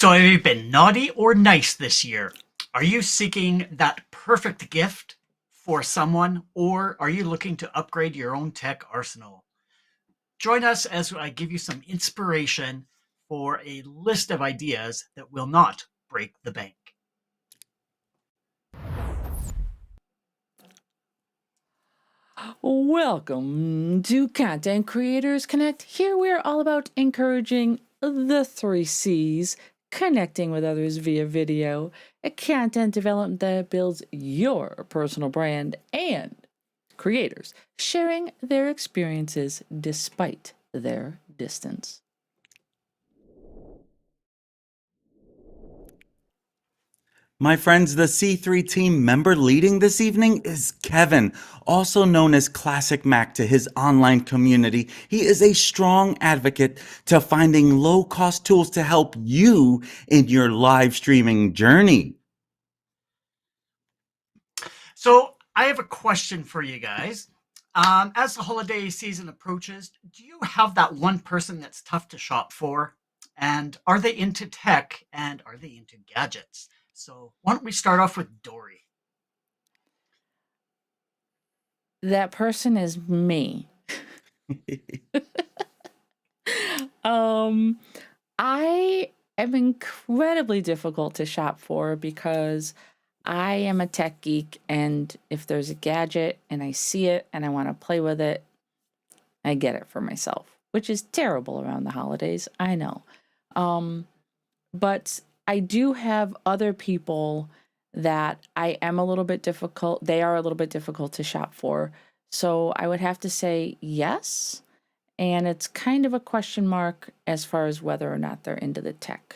So, have you been naughty or nice this year? Are you seeking that perfect gift for someone, or are you looking to upgrade your own tech arsenal? Join us as I give you some inspiration for a list of ideas that will not break the bank. Welcome to Content Creators Connect. Here we're all about encouraging the three C's, connecting with others via video, a content development that builds your personal brand, and creators sharing their experiences despite their distance. My friends, the C3 team member leading this evening is Kevin, also known as ClasicMac to his online community. He is a strong advocate to finding low-cost tools to help you in your live streaming journey. So, I have a question for you guys. As the holiday season approaches, do you have that one person that's tough to shop for? And are they into tech and are they into gadgets? So, why don't we start off with Dori? That person is me. Um, I am incredibly difficult to shop for because I am a tech geek, and if there's a gadget and I see it and I want to play with it, I get it for myself, which is terrible around the holidays. I know. Um, but I do have other people that I am a little bit difficult. They are a little bit difficult to shop for. So I would have to say yes. And it's kind of a question mark as far as whether or not they're into the tech.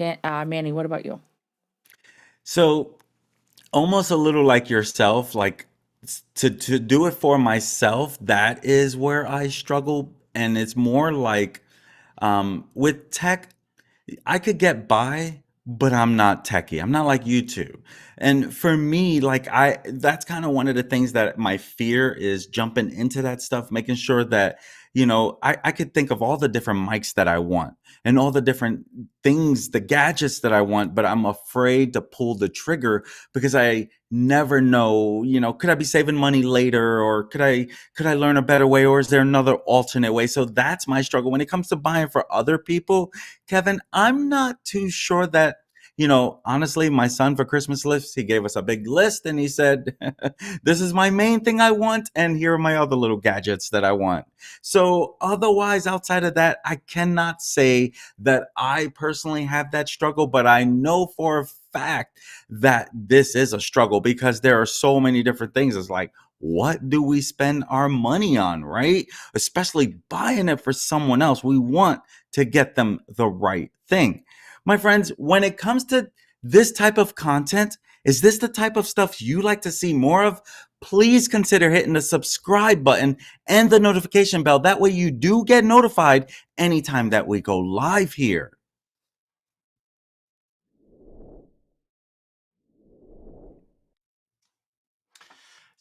Manny, what about you? So, almost a little like yourself, like to do it for myself, that is where I struggle. And it's more like with tech, I could get by, but I'm not techie. I'm not like you two. And for me, like that's kind of one of the things that my fear is jumping into that stuff, making sure that, I could think of all the different mics that I want and all the different things, the gadgets that I want, but I'm afraid to pull the trigger because I never know, could I be saving money later, or could I learn a better way, or is there another alternate way? So that's my struggle when it comes to buying for other people. Kevin, I'm not too sure that, honestly, my son for Christmas lists, he gave us a big list and he said, this is my main thing I want, and here are my other little gadgets that I want. So, otherwise, outside of that, I cannot say that I personally have that struggle, but I know for a fact that this is a struggle because there are so many different things. It's like, what do we spend our money on, right? Especially buying it for someone else. We want to get them the right thing. My friends, when it comes to this type of content, is this the type of stuff you like to see more of? Please consider hitting the subscribe button and the notification bell. That way you do get notified anytime that we go live here.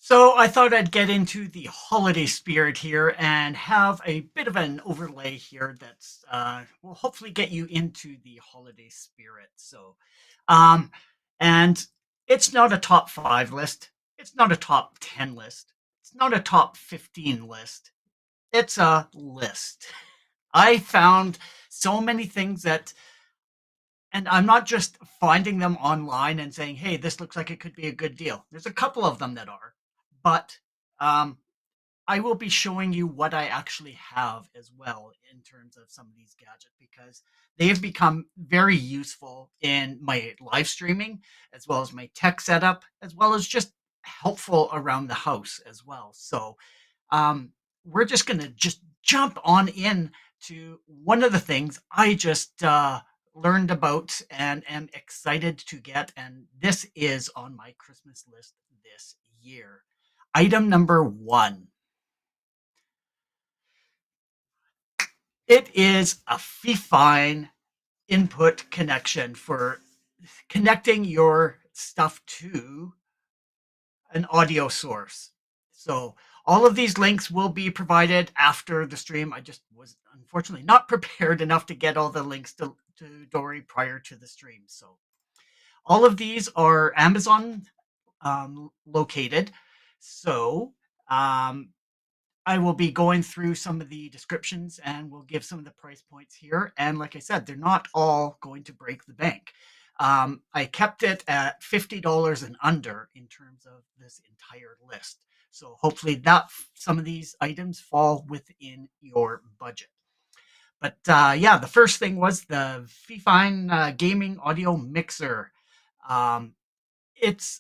So, I thought I'd get into the holiday spirit here and have a bit of an overlay here that's will hopefully get you into the holiday spirit. Um, and it's not a top 5 list. It's not a top 10 list. It's not a top 15 list. It's a list. I found so many things that, and I'm not just finding them online and saying, hey, this looks like it could be a good deal. There's a couple of them that are, but um, I will be showing you what I actually have as well in terms of some of these gadgets because they have become very useful in my live streaming as well as my tech setup, as well as just helpful around the house as well. So um, we're just going to just jump on in to one of the things I just learned about and am excited to get. And this is on my Christmas list this year. Item number one. It is a fine input connection for connecting your stuff to an audio source. So all of these links will be provided after the stream. I just was unfortunately not prepared enough to get all the links to Dori prior to the stream. So all of these are Amazon located. So um, I will be going through some of the descriptions and we'll give some of the price points here. And like I said, they're not all going to break the bank. I kept it at $50 and under in terms of this entire list. So hopefully that some of these items fall within your budget. But yeah, the first thing was the Fifine gaming audio mixer. Um,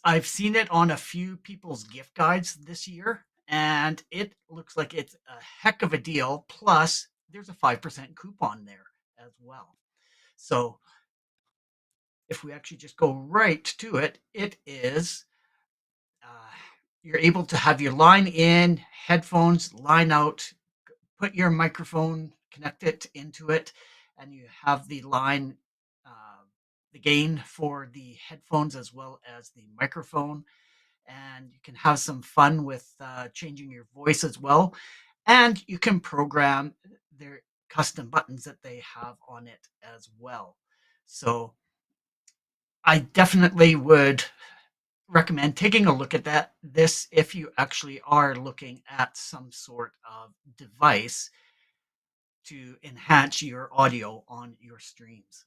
I've seen it on a few people's gift guides this year, and it looks like it's a heck of a deal. Plus, there's a 5% coupon there as well. So if we actually just go right to it, it is you're able to have your line in, headphones, line out, put your microphone, connect it into it, and you have the line, the gain for the headphones as well as the microphone. And you can have some fun with changing your voice as well. And you can program their custom buttons that they have on it as well. So I definitely would recommend taking a look at this if you actually are looking at some sort of device to enhance your audio on your streams.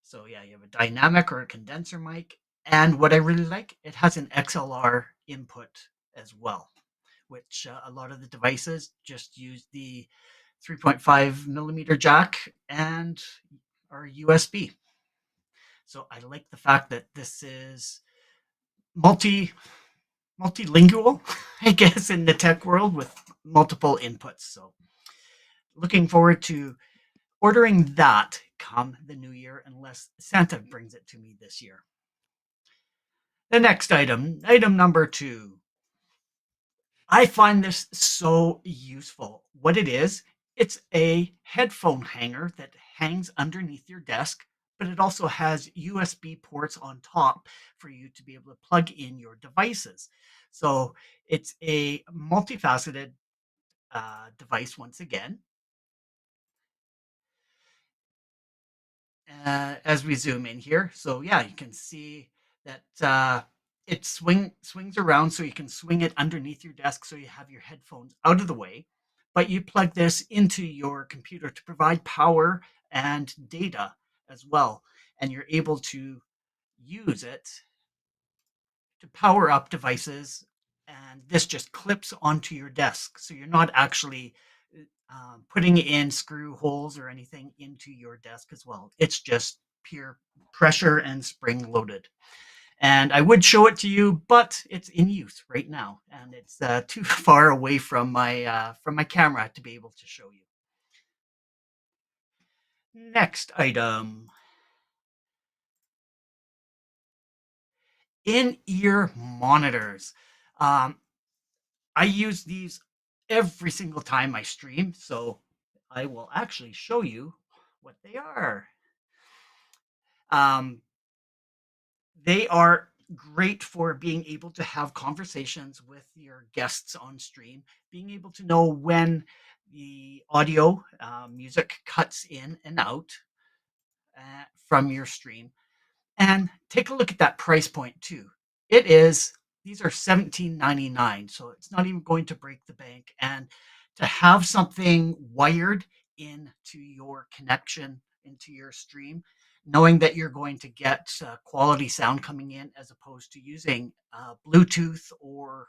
So yeah, you have a dynamic or a condenser mic. And what I really like, it has an XLR input as well, which a lot of the devices just use the 3.5 millimeter jack and or USB. So I like the fact that this is multilingual, I guess, in the tech world with multiple inputs. So looking forward to ordering that come the new year, unless Santa brings it to me this year. The next item number 2. I find this so useful. What it is, it's a headphone hanger that hangs underneath your desk, but it also has USB ports on top for you to be able to plug in your devices. So it's a multifaceted device once again. As we zoom in here. So yeah, you can see that it swings around, so you can swing it underneath your desk so you have your headphones out of the way. But you plug this into your computer to provide power and data as well. And you're able to use it to power up devices. And this just clips onto your desk. So you're not actually putting in screw holes or anything into your desk as well. It's just pure pressure and spring loaded. And I would show it to you, but it's in use right now, and it's too far away from my camera to be able to show you. Next item: in-ear monitors. Um, I use these every single time I stream, so I will actually show you what they are. Um, they are great for being able to have conversations with your guests on stream, being able to know when the audio music cuts in and out from your stream. And take a look at that price point too. These are $17.99, so it's not even going to break the bank. And to have something wired into your connection, into your stream, knowing that you're going to get quality sound coming in as opposed to using Bluetooth or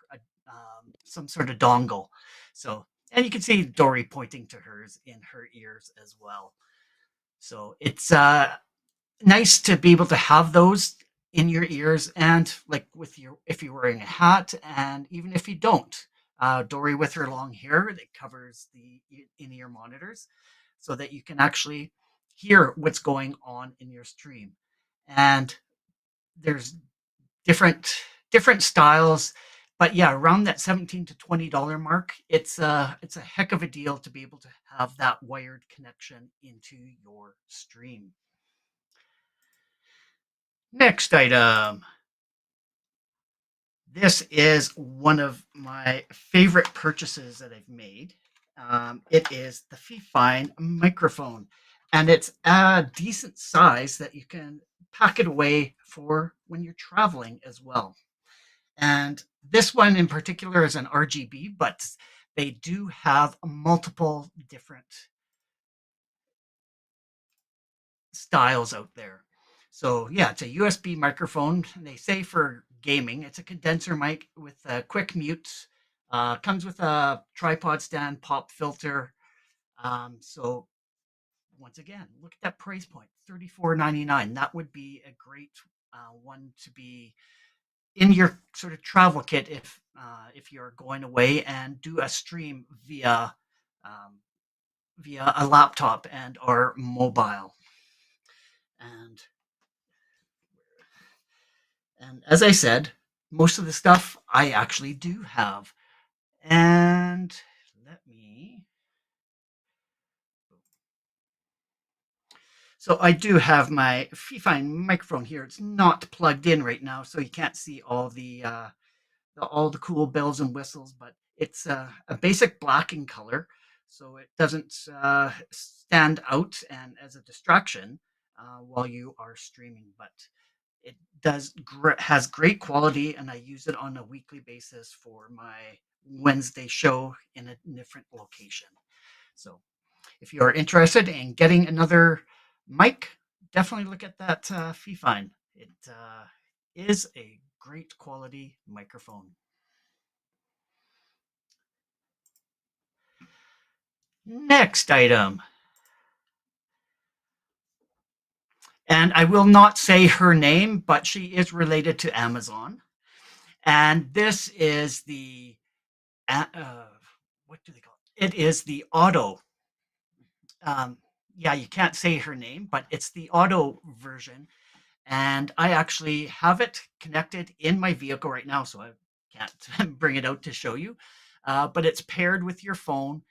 some sort of dongle. So, and you can see Dori pointing to hers in her ears as well. So it's nice to be able to have those in your ears, and like with your if you're wearing a hat, and even if you don't, Dori with her long hair that covers the in-ear monitors so that you can actually hear what's going on in your stream. And there's different styles, but yeah, around that $17 to $20 mark, it's a heck of a deal to be able to have that wired connection into your stream. Next item. This is one of my favorite purchases that I've made. It is the Fifine microphone. and it's a decent size that you can pack it away for when you're traveling as well. And this one in particular is an RGB, but they do have multiple different styles out there. So yeah, it's a USB microphone. They say for gaming, it's a condenser mic with a quick mute. Comes with a tripod stand, pop filter. So once again, look at that price point, $34.99. That would be a great one to be in your sort of travel kit if you're going away and do a stream um, via a laptop and or mobile. And and as I said, most of the stuff I actually do have. And let me. So I do have my Fifine microphone here. It's not plugged in right now, so you can't see all the cool bells and whistles. But it's a basic black in color, so it doesn't stand out and as a distraction while you are streaming. But it has great quality, and I use it on a weekly basis for my Wednesday show in a different location. So if you are interested in getting another mic, definitely look at that Fifine. It is a great quality microphone. Next item. And I will not say her name, but she is related to Amazon. And this is the, what do they call it? It is the Auto. Yeah, you can't say her name, but it's the Auto version. And I actually have it connected in my vehicle right now, so I can't bring it out to show you. But it's paired with your phone.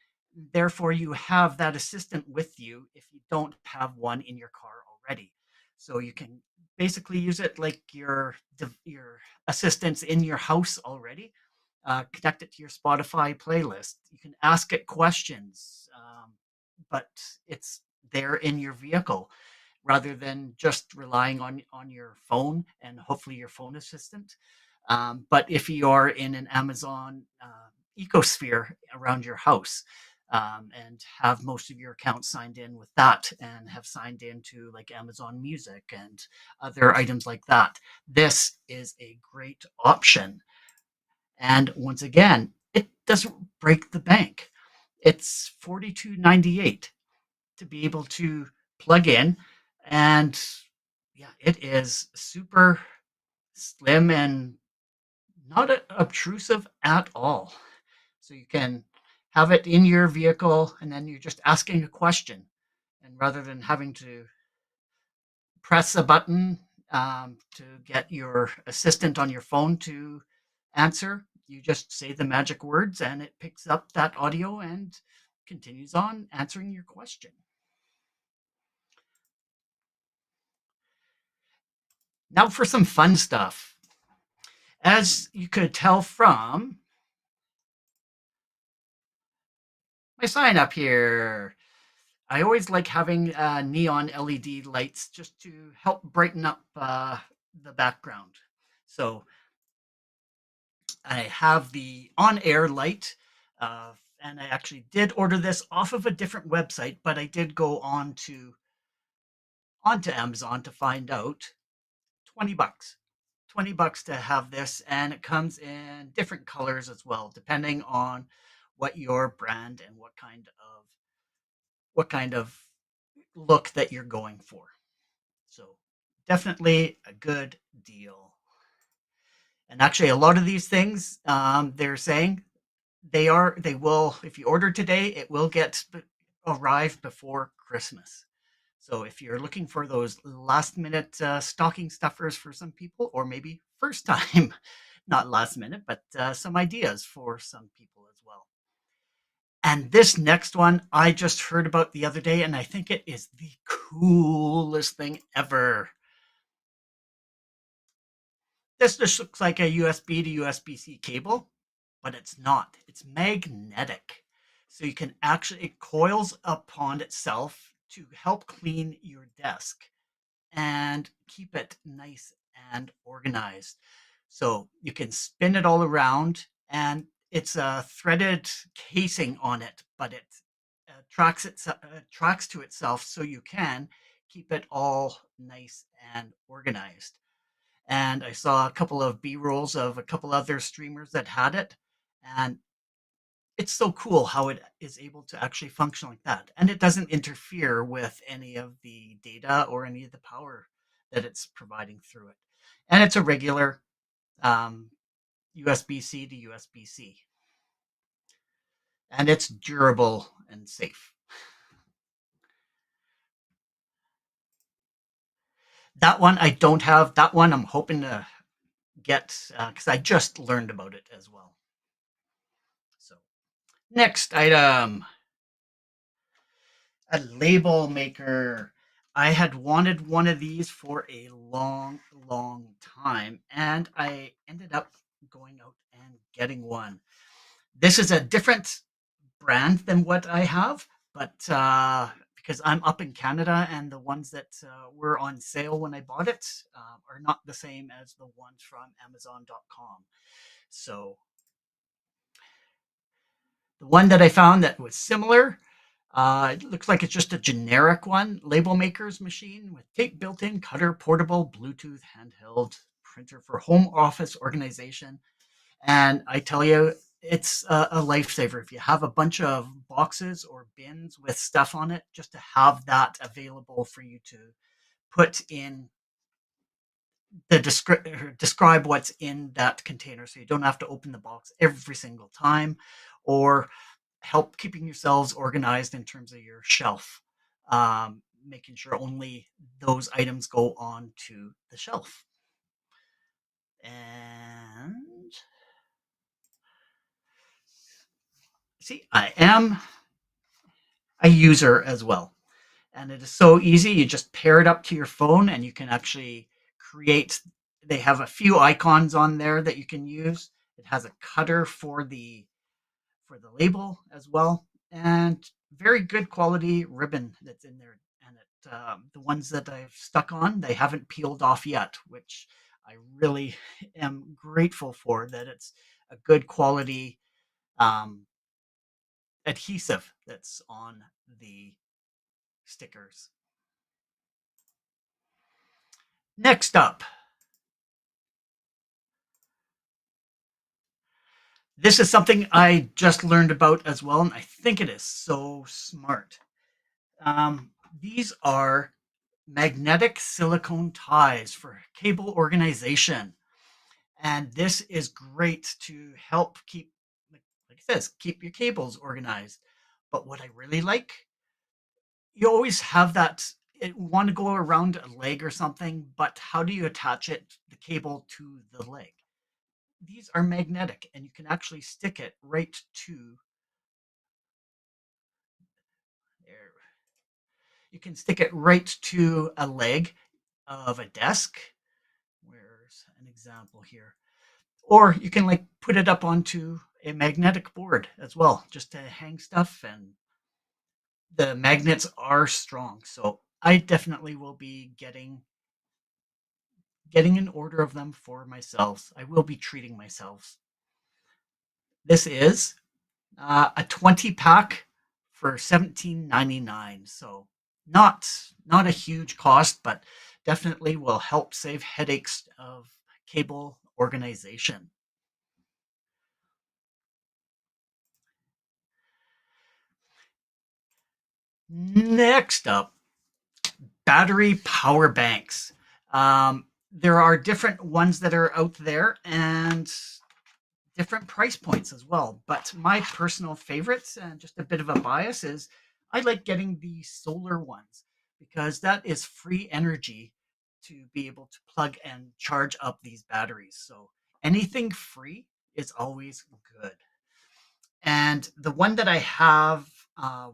Therefore, you have that assistant with you if you don't have one in your car already. So you can basically use it like your assistants in your house already. Connect it to your Spotify playlist. You can ask it questions, but it's there in your vehicle rather than just relying on your phone and hopefully your phone assistant. But if you are in an Amazon ecosphere around your house and have most of your accounts signed in with that and have signed into like Amazon Music and other items like that, this is a great option. And once again, it doesn't break the bank. It's $42.98 to be able to plug in. And yeah, it is super slim and not obtrusive at all. So you can have it in your vehicle and then you're just asking a question. And rather than having to press a button to get your assistant on your phone to answer, you just say the magic words and it picks up that audio and continues on answering your question. Now for some fun stuff. As you could tell from my sign up here, I always like having neon LED lights just to help brighten up the background. So I have the on-air light, and I actually did order this off of a different website, but I did go onto Amazon to find out 20 bucks. 20 bucks to have this, and it comes in different colors as well, depending on what your brand and what kind of look that you're going for. So definitely a good deal. And actually, a lot of these things they're saying they will, if you order today, it will arrive before Christmas. So if you're looking for those last minute stocking stuffers for some people, or maybe first time, not last minute, but some ideas for some people as well. And this next one I just heard about the other day, and I think it is the coolest thing ever. This just looks like a USB to USB-C cable, but it's not. It's magnetic. So you can actually, it coils upon itself to help clean your desk and keep it nice and organized. So you can spin it all around, and it's a threaded casing on it, but it tracks to itself, so you can keep it all nice and organized. And I saw a couple of B rolls of a couple other streamers that had it, and it's so cool how it is able to actually function like that. And it doesn't interfere with any of the data or any of the power that it's providing through it. And it's a regular um, USB-C to USB-C. And it's durable and safe. That one I don't have. That one I'm hoping to get because I just learned about it as well. So next item, a label maker. I had wanted one of these for a long, long time, and I ended up going out and getting one. This is a different brand than what I have, but because I'm up in Canada and the ones that were on sale when I bought it are not the same as the ones from Amazon.com. So the one that I found that was similar, it looks like it's just a generic one, label maker's machine with tape built in, cutter, portable, Bluetooth, handheld, printer for home office organization. And I tell you, it's a lifesaver. If you have a bunch of boxes or bins with stuff on it, just to have that available for you to put in the describe what's in that container, so you don't have to open the box every single time, or help keeping yourselves organized in terms of your shelf, making sure only those items go on to the shelf. And see, I am a user as well. And it is so easy. You just pair it up to your phone and you can actually create. They have a few icons on there that you can use. It has a cutter for the label as well, and very good quality ribbon that's in there. And the ones that I've stuck on, they haven't peeled off yet, which I really am grateful for. That it's a good quality um, adhesive that's on the stickers. Next up, this is something I just learned about as well, and I think it is so smart. These are magnetic silicone ties for cable organization. And this is great to help keep, like it says, keep your cables organized. But what I really like, you always have that, want to go around a leg or something, but how do you attach it, the cable to the leg? These are magnetic, and you can actually stick it right to there. You can stick it right to a leg of a desk. Where's an example here? Or you can like put it up onto a magnetic board as well, just to hang stuff. And the magnets are strong, so I definitely will be getting an order of them for myself. I will be treating myself. This is a 20 pack for $17.99. So not a huge cost, but definitely will help save headaches of cable organization. Next up, battery power banks. There are different ones that are out there and different price points as well. But my personal favorites, and just a bit of a bias, is I like getting the solar ones because that is free energy to be able to plug and charge up these batteries. So anything free is always good. And the one that I have,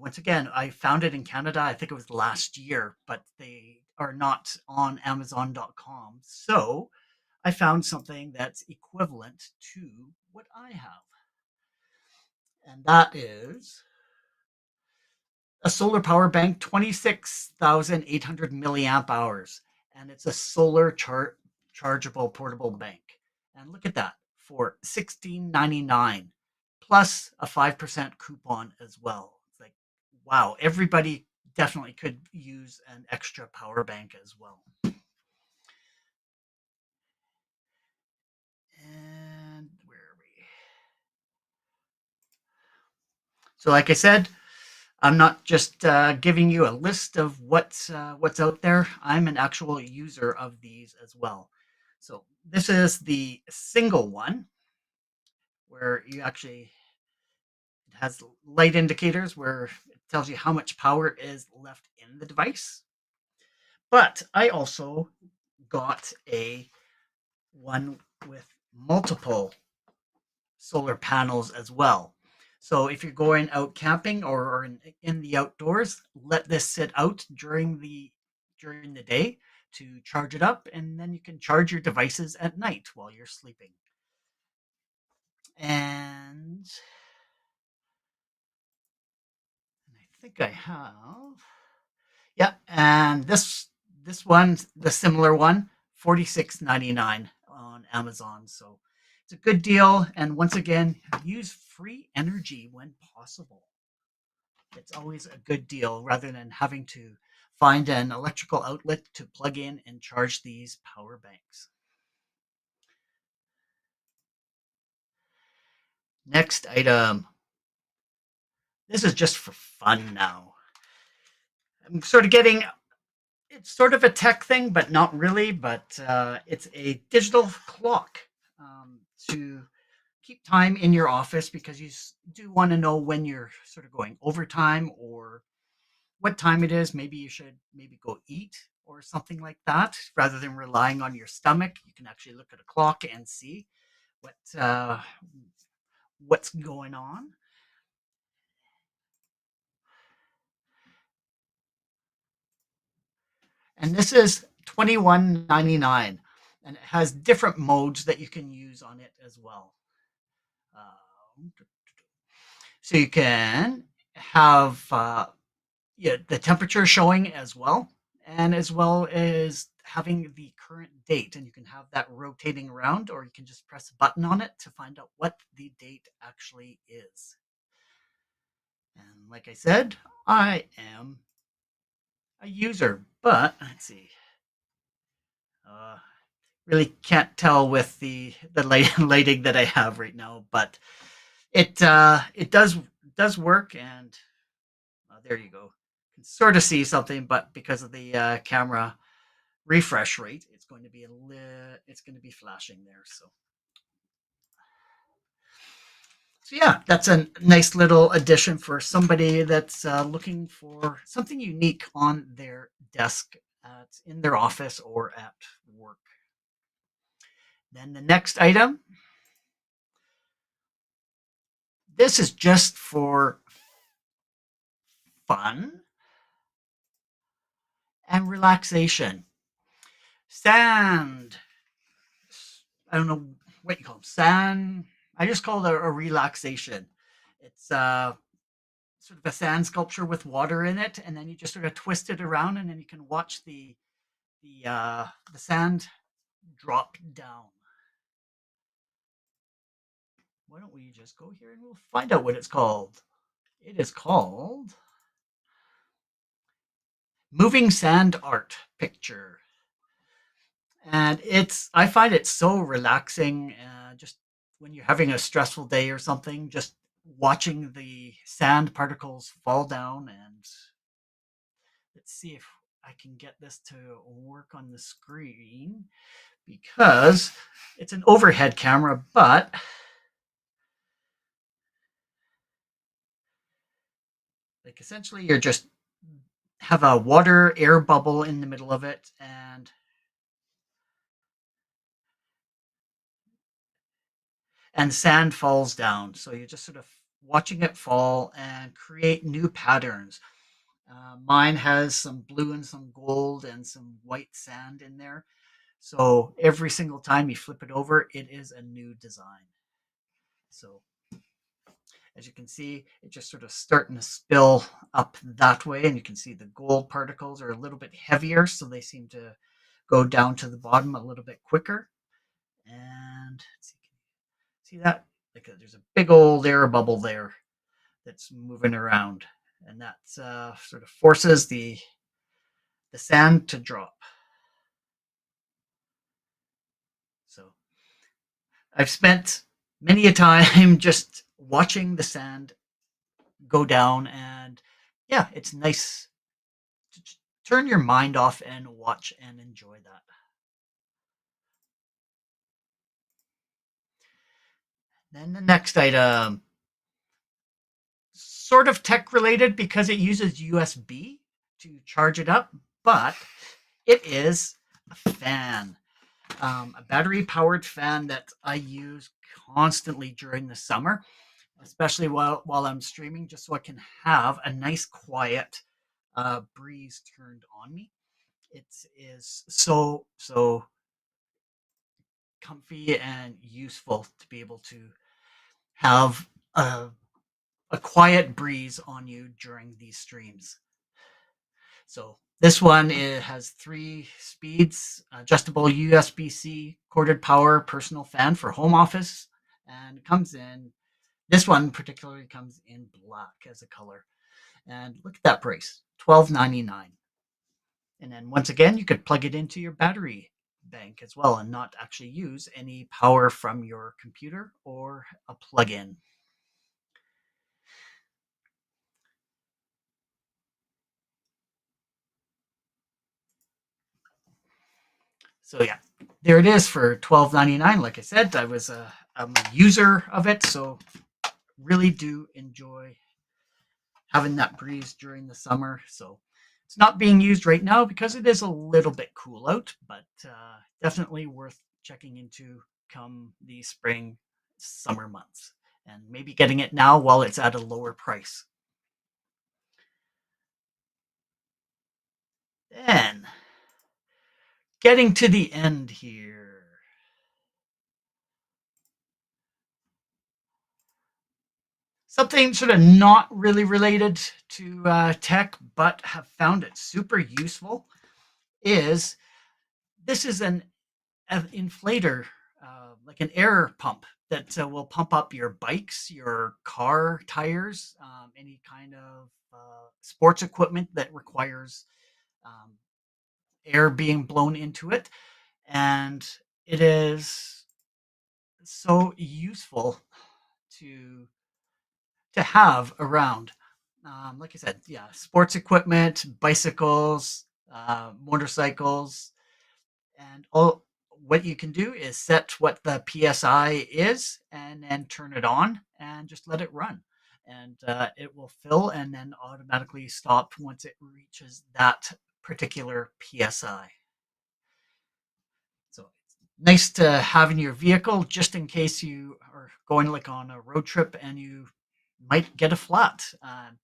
once again, I found it in Canada. I think it was last year, but they are not on Amazon.com. So I found something that's equivalent to what I have. And that is a solar power bank, 26,800 milliamp hours, and it's a solar chargeable portable bank. And look at that, for $16.99 plus a 5% coupon as well. It's like, wow, everybody definitely could use an extra power bank as well. And where are we? So, like I said, I'm not just giving you a list of what's out there. I'm an actual user of these as well. So this is the single one where you actually, it has light indicators where it tells you how much power is left in the device. But I also got a one with multiple solar panels as well. So if you're going out camping or in the outdoors, let this sit out during the day to charge it up, and then you can charge your devices at night while you're sleeping. And I think I have, yeah, and this one, the similar one, $46.99 on Amazon. So it's a good deal. And once again, use free energy when possible. It's always a good deal rather than having to find an electrical outlet to plug in and charge these power banks. Next item. This is just for fun now. I'm sort of getting, it's sort of a tech thing, but not really. But it's a digital clock to keep time in your office, because you do want to know when you're sort of going overtime or what time it is. Maybe you should go eat or something like that, rather than relying on your stomach. You can actually look at a clock and see what what's going on. And this is $21.99, and it has different modes that you can use on it as well. So you can have the temperature showing as well, and as well as having the current date, and you can have that rotating around, or you can just press a button on it to find out what the date actually is. And like I said, I am a user, but let's see. Really can't tell with the lighting that I have right now, but it does work, and there you go. You can sort of see something, but because of the camera refresh rate, it's going to be flashing there. So yeah, that's a nice little addition for somebody that's looking for something unique on their desk in their office or at work. Then the next item. This is just for fun and relaxation. Sand. I don't know what you call them. Sand. I just call it a relaxation. It's sort of a sand sculpture with water in it, and then you just sort of twist it around, and then you can watch the sand drop down. Why don't we just go here and we'll find out what it's called? It is called Moving Sand Art Picture. And I find it so relaxing, just when you're having a stressful day or something, just watching the sand particles fall down. And let's see if I can get this to work on the screen, because it's an overhead camera, but like essentially you're just have a water air bubble in the middle of it, and sand falls down. So you're just sort of watching it fall and create new patterns. Mine has some blue and some gold and some white sand in there. So every single time you flip it over, it is a new design. So As you can see, it's just sort of starting to spill up that way, and you can see the gold particles are a little bit heavier, so they seem to go down to the bottom a little bit quicker. And see that? Like there's a big old air bubble there that's moving around, and that sort of forces the sand to drop. So I've spent many a time just watching the sand go down, and yeah, it's nice to turn your mind off and watch and enjoy that. Then the next item, sort of tech related because it uses USB to charge it up, but it is a fan. A battery powered fan that I use constantly during the summer, especially while I'm streaming, just so I can have a nice quiet breeze turned on me. It is so comfy and useful to be able to have a quiet breeze on you during these streams. So this one, it has 3 speeds, adjustable USB-C, corded power, personal fan for home office, and it comes in. This one particularly comes in black as a color, and look at that price, $12.99. And then once again, you could plug it into your battery bank as well, and not actually use any power from your computer or a plug-in. So yeah, there it is for $12.99. Like I said, I'm a user of it, so really do enjoy having that breeze during the summer. So it's not being used right now because it is a little bit cool out, but definitely worth checking into come the spring, summer months, and maybe getting it now while it's at a lower price. Then, getting to the end here. Something sort of not really related to tech, but have found it super useful is this is an inflator, like an air pump that will pump up your bikes, your car tires, any kind of sports equipment that requires um, air being blown into it. And it is so useful to have around. Like I said, yeah, sports equipment, bicycles, motorcycles, and all. What you can do is set what the PSI is, and then turn it on, and just let it run, and it will fill and then automatically stop once it reaches that particular PSI. So it's nice to have in your vehicle just in case you are going like on a road trip and you might get a flat,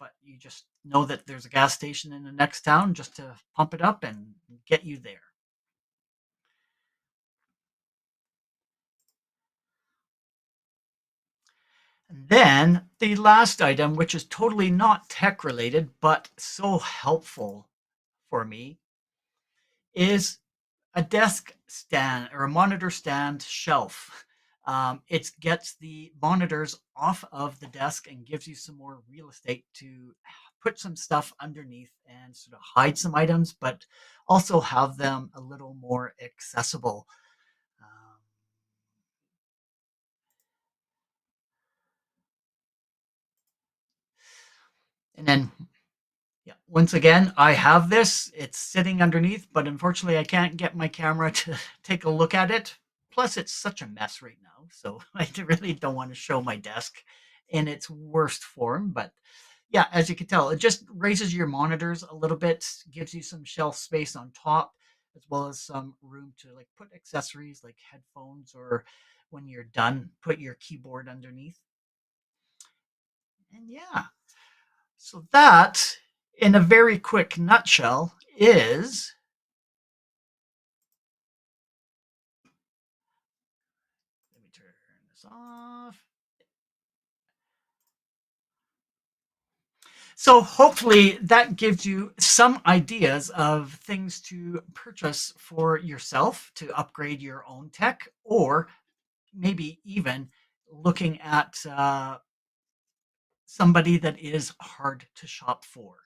but you just know that there's a gas station in the next town just to pump it up and get you there. And then the last item, which is totally not tech related, but so helpful for me, is a desk stand or a monitor stand shelf. It gets the monitors off of the desk and gives you some more real estate to put some stuff underneath and sort of hide some items, but also have them a little more accessible. Um, and then yeah, once again, I have this. It's sitting underneath, but unfortunately, I can't get my camera to take a look at it. Plus, it's such a mess right now, so I really don't want to show my desk in its worst form. But yeah, as you can tell, it just raises your monitors a little bit, gives you some shelf space on top, as well as some room to like put accessories like headphones, or when you're done, put your keyboard underneath. And yeah, so that, in a very quick nutshell, is let me turn this off. So hopefully that gives you some ideas of things to purchase for yourself to upgrade your own tech, or maybe even looking at somebody that is hard to shop for.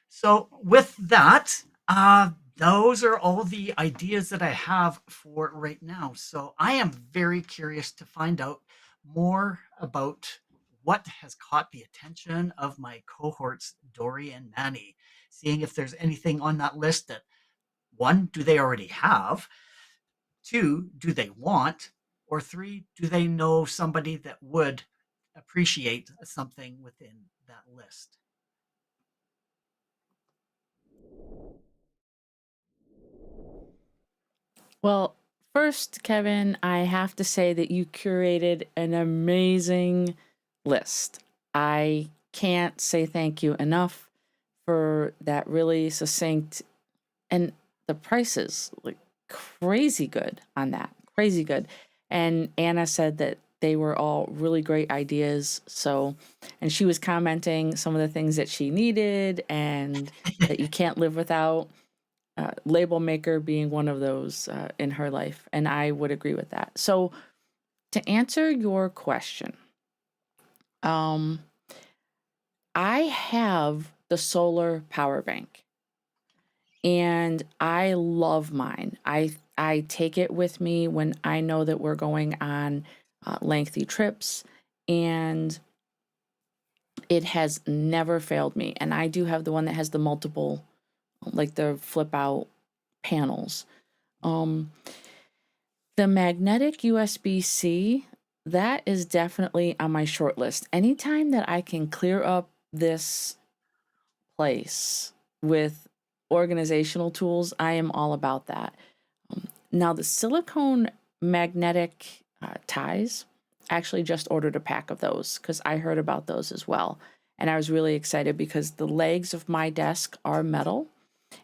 So with that, those are all the ideas that I have for right now. So I am very curious to find out more about what has caught the attention of my cohorts, Dori and Manny, seeing if there's anything on that list that, one, do they already have? Two, do they want? Or three, do they know somebody that would appreciate something within that list? Well, first, Kevin, I have to say that you curated an amazing list. I can't say thank you enough for that really succinct, and the prices like crazy good on that. Crazy good. And Anna said that they were all really great ideas. So, and she was commenting some of the things that she needed and that you can't live without. Label maker being one of those in her life. And I would agree with that. So, to answer your question, um, I have the solar power bank and I love mine. I take it with me when I know that we're going on lengthy trips, and it has never failed me. And I do have the one that has the multiple, like the flip out panels. Um, the magnetic USB C, that is definitely on my short list. Anytime that I can clear up this place with organizational tools, I am all about that. Now, the silicone magnetic ties, I actually just ordered a pack of those because I heard about those as well. And I was really excited because the legs of my desk are metal.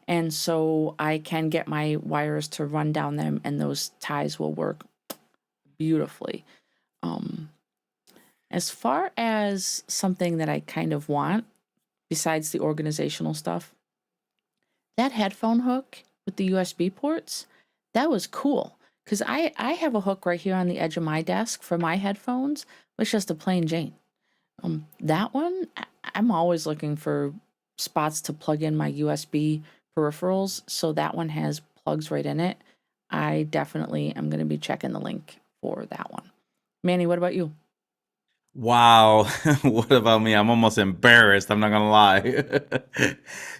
And so I can get my wires to run down them, and those ties will work beautifully. Um, as far as something that I kind of want, besides the organizational stuff, that headphone hook with the USB ports, that was cool. Because I have a hook right here on the edge of my desk for my headphones, but it's just a plain Jane. That one, I'm always looking for spots to plug in my USB peripherals, so that one has plugs right in it. I definitely am going to be checking the link for that one. Manny, what about you? Wow. What about me? I'm almost embarrassed. I'm not gonna lie.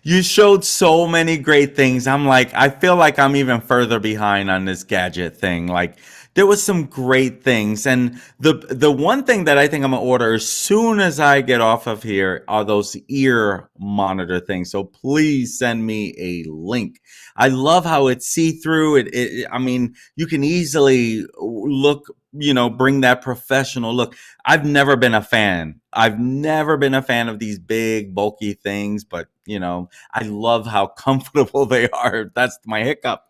You showed so many great things. I'm like, I feel like I'm even further behind on this gadget thing. Like, there was some great things. And the one thing that I think I'm gonna order as soon as I get off of here are those ear monitor things. So please send me a link. I love how it's see-through. I mean, you can easily look, bring that professional look. I've never been a fan. I've never been a fan of these big, bulky things, but I love how comfortable they are. That's my hiccup.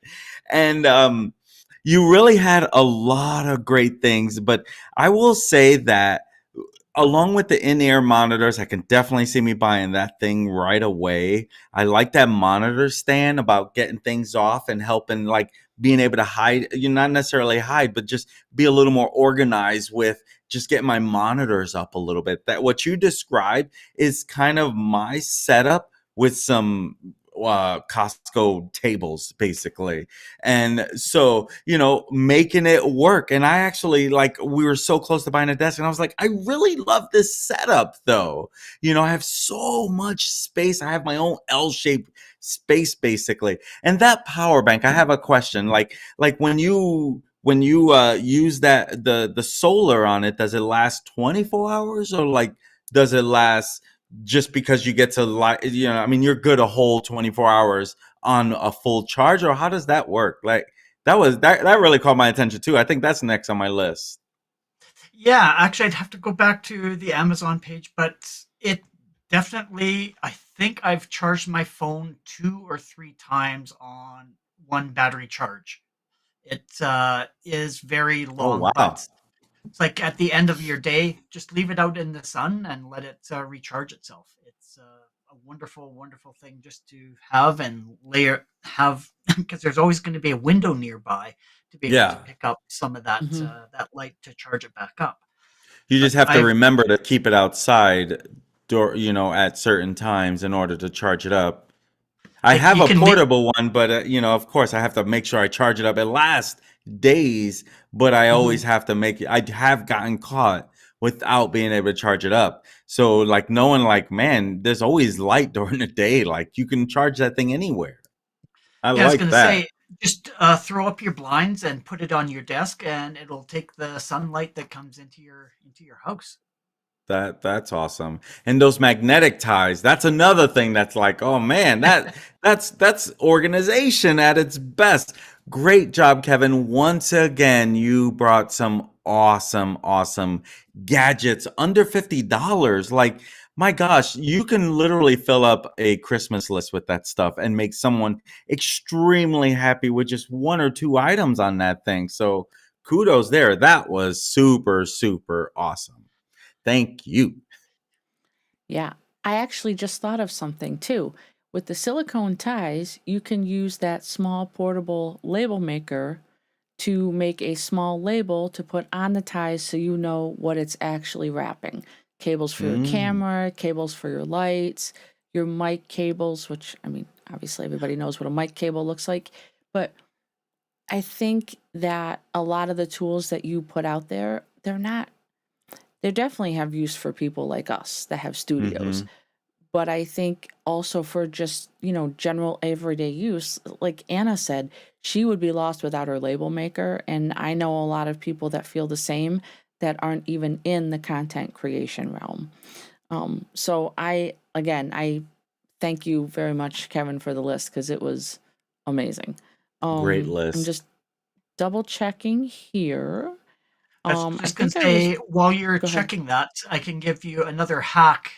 And you really had a lot of great things, but I will say that along with the in-ear monitors, I can definitely see me buying that thing right away. I like that monitor stand about getting things off and helping, like being able to hide, not necessarily hide, but just be a little more organized with just getting my monitors up a little bit. That what you described is kind of my setup with some Costco tables, basically. And so, making it work. And I actually, like, we were so close to buying a desk, and I was like, I really love this setup, though. I have so much space. I have my own L-shaped space, basically. And that power bank, I have a question. Like when you use the solar on it, does it last 24 hours, or like does it last just because you get to, like, I mean, you're good a whole 24 hours on a full charge, or how does that work? Like, that really caught my attention too. I think that's next on my list. Yeah, actually, I'd have to go back to the Amazon page, but it definitely, I think I've charged my phone 2 or 3 times on one battery charge. It is very Oh, long, wow. but It's like at the end of your day, just leave it out in the sun and let it recharge itself. It's a wonderful, wonderful thing just to have and layer have because there's always going to be a window nearby to be able to Yeah. pick up some of Hmm. that light to charge it back up. You But just have to I've remember to keep it outside, at certain times in order to charge it up. I like have you a can make. portable one, but of course, I have to make sure I charge it up. It lasts days, but I always Mhm. have to make it. I have gotten caught without being able to charge it up. So, like, knowing, like, man, there's always light during the day. Like, you can charge that thing anywhere. I Yeah, I was like gonna that. say, just throw up your blinds and put it on your desk, and it'll take the sunlight that comes into your house. That's awesome. And those magnetic ties, that's another thing that's like, oh man, that's organization at its best. Great job, Kevin. Once again, you brought some awesome gadgets under $50. Like, my gosh, you can literally fill up a Christmas list with that stuff and make someone extremely happy with just one or two items on that thing. So kudos there. That was super awesome. Thank you. Yeah, I actually just thought of something too. With the silicone ties, you can use that small portable label maker to make a small label to put on the ties so you know what it's actually wrapping. Cables for your Mm. camera, cables for your lights, your mic cables, which, I mean, obviously everybody knows what a mic cable looks like. But I think that a lot of the tools that you put out there, they definitely have use for people like us that have studios. Mhm. But I think also for just, general everyday use, like Anna said, she would be lost without her label maker. And I know a lot of people that feel the same that aren't even in the content creation realm. So I thank you very much, Kevin, for the list because it was amazing. Great I'm list. just double checking here. I was I just going think to I was, say, while you're go ahead. checking that, I can give you another hack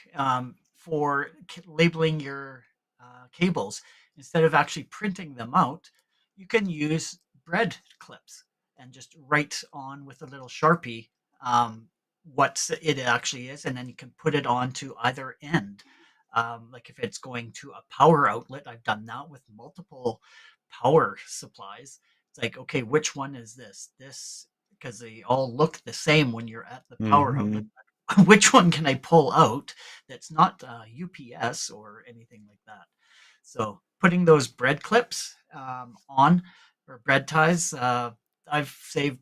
for labeling your cables. Instead of actually printing them out, you can use bread clips and just write on with a little Sharpie what it actually is, and then you can put it on to either end. Like if it's going to a power outlet, I've done that with multiple power supplies. It's like, okay, which one is this? This because they all look the same when you're at the power outlet. Mhm. Which one can I pull out that's not UPS or anything like that? So putting those bread clips on or bread ties, I've saved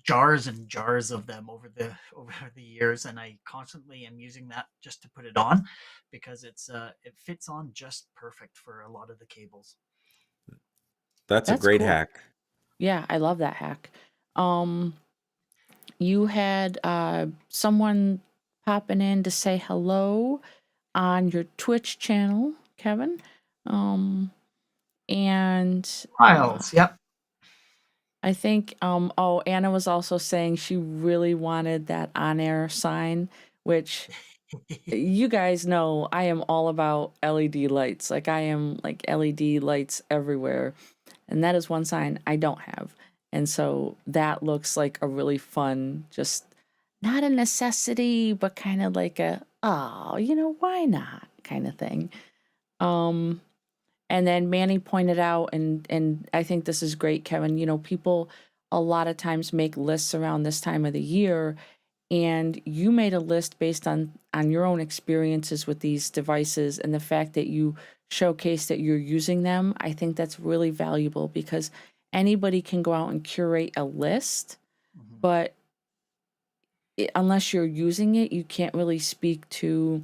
jars and jars of them over the years, and I constantly am using that just to put it on because it fits on just perfect for a lot of the cables. That's a That's great cool. hack. Yeah, I love that hack. Um, you had someone popping in to say hello on your Twitch channel, Kevin. Um, and Files, yep. I think, oh, Anna was also saying she really wanted that on air sign, which you guys know I am all about LED lights. Like, I am like LED lights everywhere. And that is one sign I don't have. And so that looks like a really fun, just not a necessity, but kind of like a, oh, why not kind of thing. Um, and then Manny pointed out, and I think this is great, Kevin. People a lot of times make lists around this time of the year, and you made a list based on your own experiences with these devices and the fact that you showcase that you're using them. I think that's really valuable because anybody can go out and curate a list, Mhm. but unless you're using it, you can't really speak to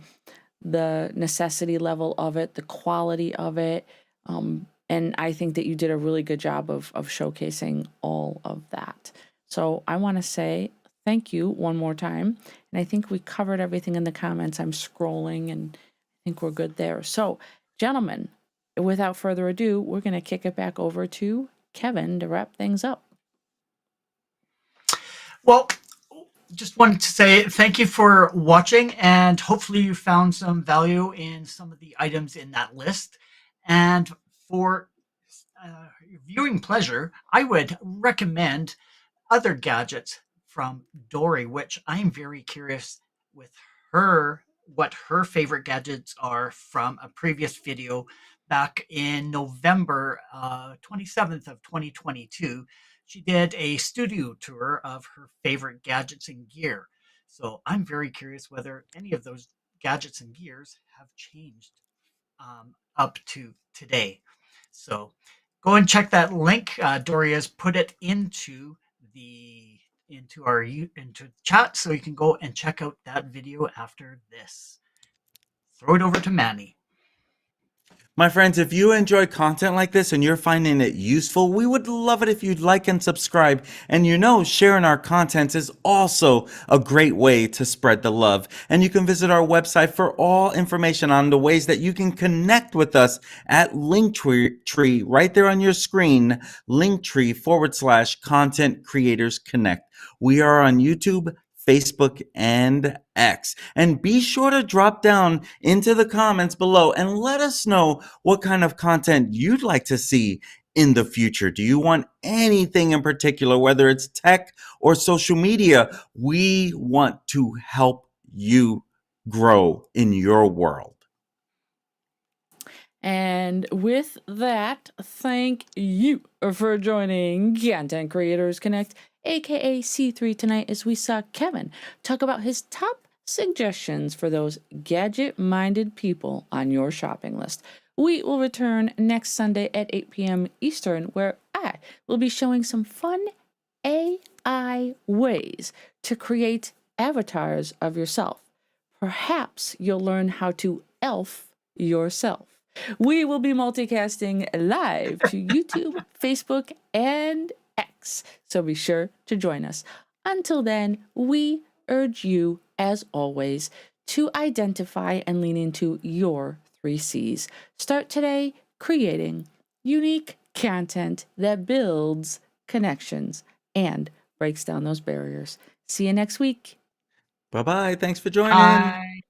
the necessity level of it, the quality of it. And I think that you did a really good job of showcasing all of that. So I want to say thank you one more time. And I think we covered everything in the comments. I'm scrolling and I think we're good there. So, gentlemen, without further ado, we're going to kick it back over to Kevin to wrap things up. Well, just wanted to say thank you for watching, and hopefully you found some value in some of the items in that list. And for viewing pleasure, I would recommend other gadgets from Dori, which I'm very curious with her what her favorite gadgets are from a previous video back in November 27th of 2022. She did a studio tour of her favorite gadgets and gear. So I'm very curious whether any of those gadgets and gears have changed up to today. So go and check that link. Dory has put it the into our into chat, so you can go and check out that video after this. Throw it over to Manny. My friends, if you enjoy content like this and you're finding it useful, we would love it if you'd like and subscribe. And sharing our contents is also a great way to spread the love. And you can visit our website for all information on the ways that you can connect with us at Linktree right there on your screen, Linktree/Content Creators Connect. We are on YouTube, Facebook, and X. And be sure to drop down into the comments below and let us know what kind of content you'd like to see in the future. Do you want anything in particular, whether it's tech or social media? We want to help you grow in your world. And with that, thank you for joining Content Creators Connect, aka C3, tonight as we saw Kevin talk about his top suggestions for those gadget-minded people on your shopping list. We will return next Sunday at 8 p.m. Eastern, where I will be showing some fun AI ways to create avatars of yourself. Perhaps you'll learn how to elf yourself. We will be multicasting live to YouTube, Facebook, and X, so be sure to join us. Until then, we urge you, as always, to identify and lean into your 3 C's. Start today creating unique content that builds connections and breaks down those barriers. See you next week. Bye-bye. Thanks for joining. Bye.